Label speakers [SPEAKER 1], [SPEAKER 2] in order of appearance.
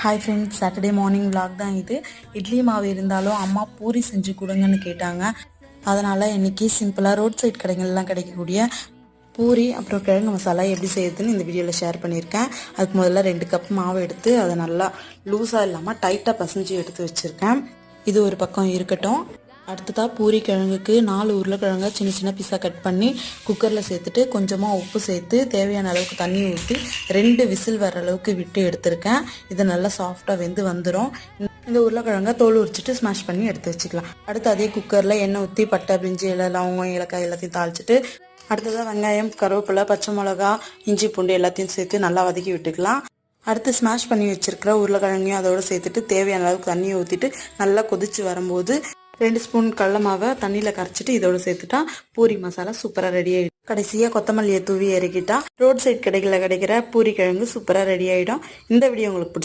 [SPEAKER 1] Hi friends, Saturday morning vlog தான் இது. இட்லி மாவு இருந்தாலும் அம்மா பூரி செஞ்சு கொடுங்கன்னு கேட்டாங்க. அதனால் இன்றைக்கி சிம்பிளாக ரோட் சைட் கடைகள்லாம் கிடைக்கக்கூடிய பூரி அப்புறம் கிழங்கு மசாலா எப்படி செய்யுதுன்னு இந்த வீடியோவில் ஷேர் பண்ணியிருக்கேன். அதுக்கு முதல்ல 2 கப் மாவு எடுத்து அதை நல்லா லூஸாக இல்லாமல் டைட்டாக பசைஞ்சு எடுத்து வச்சுருக்கேன். இது ஒரு பக்கம் இருக்கட்டும். அடுத்ததாக பூரி கிழங்குக்கு 4 உருளைக்கிழங்க சின்ன சின்ன பீஸாக கட் பண்ணி குக்கரில் சேர்த்துட்டு கொஞ்சமாக உப்பு சேர்த்து தேவையான அளவுக்கு தண்ணி ஊற்றி 2 விசில் வர அளவுக்கு விட்டு எடுத்திருக்கேன். இது நல்லா சாஃப்டாக வெந்து வந்துடும். இந்த உருளைக்கிழங்க தோல் உரிச்சிட்டு ஸ்மாஷ் பண்ணி எடுத்து வச்சுக்கலாம். அடுத்து அதே குக்கரில் எண்ணெய் ஊற்றி பட்டை, பிரிஞ்சி இலை, லவங்கம், ஏலக்காய் எல்லாத்தையும் தாளிச்சிட்டு அடுத்ததாக வெங்காயம், கருவேப்பிலை, பச்சை மிளகா, இஞ்சி, பூண்டு எல்லாத்தையும் சேர்த்து நல்லா வதக்கி விட்டுக்கலாம். அடுத்து ஸ்மாஷ் பண்ணி வச்சுருக்கிற உருளைக்கிழங்கையும் அதோடு சேர்த்துட்டு தேவையான அளவுக்கு தண்ணியை ஊற்றிட்டு நல்லா கொதித்து வரும்போது 2 ஸ்பூன் கடல மாவை தண்ணியில் கரைச்சிட்டு இதோடு சேர்த்துட்டா பூரி மசாலா சூப்பராக ரெடி ஆகிடும். கடைசியாக கொத்தமல்லியை தூவி இறக்கிட்டா ரோட் சைட் கடைகளில் கிடைக்கிற பூரி கிழங்கு சூப்பராக ரெடி ஆகிடும். இந்த வீடியோ உங்களுக்கு பிடிச்சி